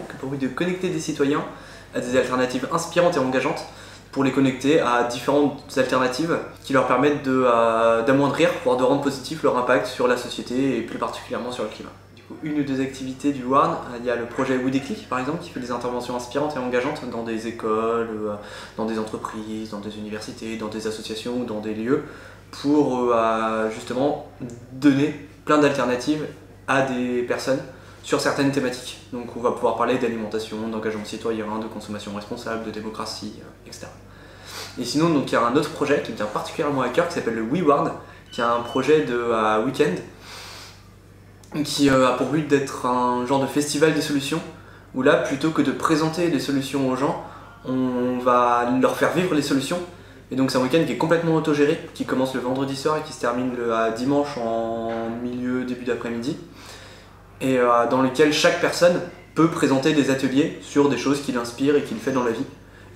que pour but de connecter des citoyens à des alternatives inspirantes et engageantes, pour les connecter à différentes alternatives qui leur permettent d'amoindrir, voire de rendre positif leur impact sur la société et plus particulièrement sur le climat. Du coup, une ou deux activités du WARN, il y a le projet We Déclic par exemple, qui fait des interventions inspirantes et engageantes dans des écoles, dans des entreprises, dans des universités, dans des associations ou dans des lieux, pour justement donner plein d'alternatives à des personnes sur certaines thématiques. Donc on va pouvoir parler d'alimentation, d'engagement citoyen, de consommation responsable, de démocratie, etc. Et sinon, donc, il y a un autre projet qui me tient particulièrement à cœur qui s'appelle le WeWARN, qui est un projet de week-end qui a pour but d'être un genre de festival des solutions, où là, plutôt que de présenter des solutions aux gens, on va leur faire vivre les solutions. Et donc c'est un week-end qui est complètement autogéré, qui commence le vendredi soir et qui se termine le dimanche en milieu, début d'après-midi, et dans lequel chaque personne peut présenter des ateliers sur des choses qui l'inspirent et qu'il fait dans la vie,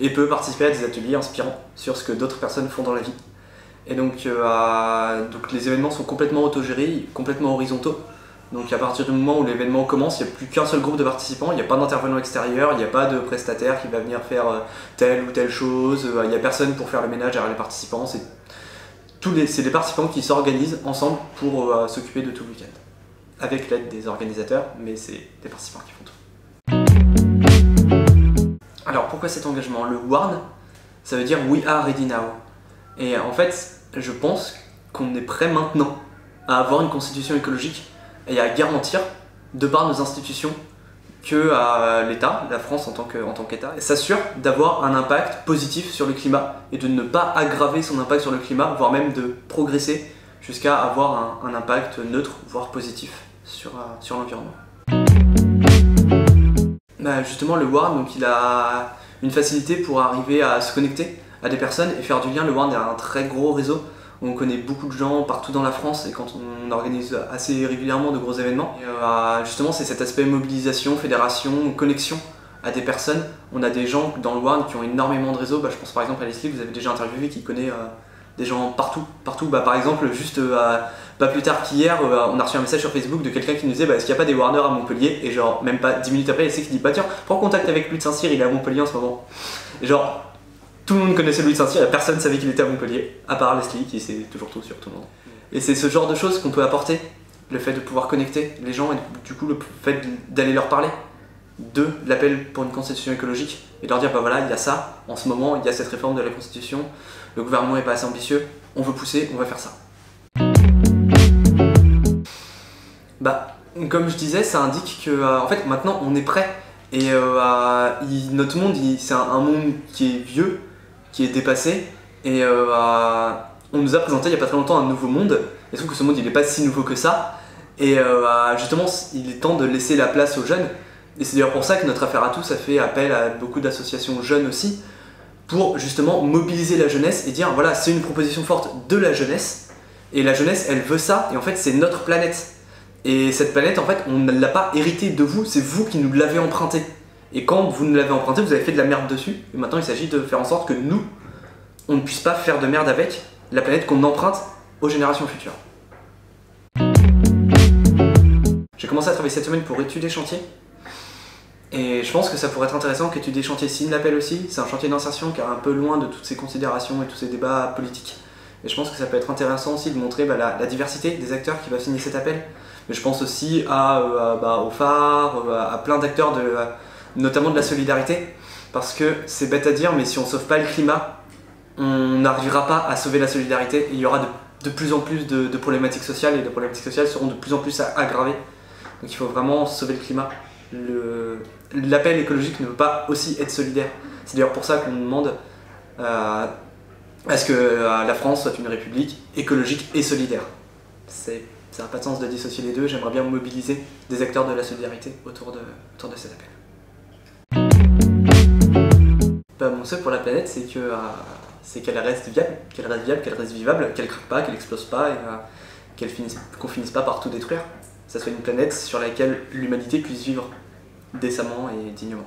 et peut participer à des ateliers inspirants sur ce que d'autres personnes font dans la vie. Et donc les événements sont complètement autogérés, complètement horizontaux. Donc à partir du moment où l'événement commence, il n'y a plus qu'un seul groupe de participants, il n'y a pas d'intervenant extérieur, il n'y a pas de prestataire qui va venir faire telle ou telle chose, il n'y a personne pour faire le ménage derrière les participants, c'est les participants qui s'organisent ensemble pour s'occuper de tout le week-end. Avec l'aide des organisateurs, mais c'est des participants qui font tout. Alors pourquoi cet engagement? Le WARN, ça veut dire We Are Ready Now. Et en fait, je pense qu'on est prêt maintenant à avoir une constitution écologique et à garantir, de par nos institutions, que l'État, la France en tant qu'État, s'assure d'avoir un impact positif sur le climat et de ne pas aggraver son impact sur le climat, voire même de progresser jusqu'à avoir un impact neutre, voire positif sur l'environnement. Justement, le WARN, donc, il a une facilité pour arriver à se connecter à des personnes et faire du lien. Le WARN est un très gros réseau. On connaît beaucoup de gens partout dans la France et quand on organise assez régulièrement de gros événements. Et justement, c'est cet aspect mobilisation, fédération, connexion à des personnes. On a des gens dans le WARN qui ont énormément de réseaux. Je pense par exemple à Leslie, que vous avez déjà interviewé, qui connaît des gens partout. Par exemple, juste pas plus tard qu'hier, on a reçu un message sur Facebook de quelqu'un qui nous disait est-ce qu'il n'y a pas des Warner à Montpellier? Et genre, même pas 10 minutes après, il sait qu'il dit tiens, prends contact avec lui de Saint-Cyr, il est à Montpellier en ce moment. Et genre, tout le monde connaissait Louis de Saint-Cyr, et personne ne savait qu'il était à Montpellier, à part Leslie qui sait toujours tout sur tout le monde. Et c'est ce genre de choses qu'on peut apporter, le fait de pouvoir connecter les gens et du coup le fait d'aller leur parler de l'appel pour une constitution écologique et de leur dire voilà, il y a ça, en ce moment, il y a cette réforme de la constitution, le gouvernement n'est pas assez ambitieux, on veut pousser, on va faire ça. Comme je disais, ça indique que en fait maintenant on est prêt et notre monde, c'est un monde qui est vieux, qui est dépassé et on nous a présenté il n'y a pas très longtemps un nouveau monde et je trouve que ce monde il n'est pas si nouveau que ça et justement il est temps de laisser la place aux jeunes et c'est d'ailleurs pour ça que notre affaire à tous a fait appel à beaucoup d'associations jeunes aussi pour justement mobiliser la jeunesse et dire voilà, c'est une proposition forte de la jeunesse et la jeunesse elle veut ça et en fait c'est notre planète. Et cette planète, en fait, on ne l'a pas héritée de vous, c'est vous qui nous l'avez empruntée. Et quand vous nous l'avez empruntée, vous avez fait de la merde dessus. Et maintenant, il s'agit de faire en sorte que nous, on ne puisse pas faire de merde avec la planète qu'on emprunte aux générations futures. J'ai commencé à travailler cette semaine pour étudier chantier. Et je pense que ça pourrait être intéressant qu'étudier chantier signe l'appel aussi. C'est un chantier d'insertion qui est un peu loin de toutes ces considérations et tous ces débats politiques. Et je pense que ça peut être intéressant aussi de montrer la diversité des acteurs qui va signer cet appel. Mais je pense aussi au phare, à plein d'acteurs, notamment de la solidarité. Parce que c'est bête à dire, mais si on ne sauve pas le climat, on n'arrivera pas à sauver la solidarité. Et il y aura de plus en plus de problématiques sociales, et les problématiques sociales seront de plus en plus aggravées. Donc il faut vraiment sauver le climat. L'appel écologique ne veut pas aussi être solidaire. C'est d'ailleurs pour ça qu'on demande à ce que la France soit une république écologique et solidaire. Ça n'a pas de sens de dissocier les deux, j'aimerais bien mobiliser des acteurs de la solidarité autour de cet appel. Mon souhait pour la planète, c'est qu'elle reste viable, qu'elle reste vivable, qu'elle craque pas, qu'elle explose pas et qu'on finisse pas par tout détruire. Que ça soit une planète sur laquelle l'humanité puisse vivre décemment et dignement.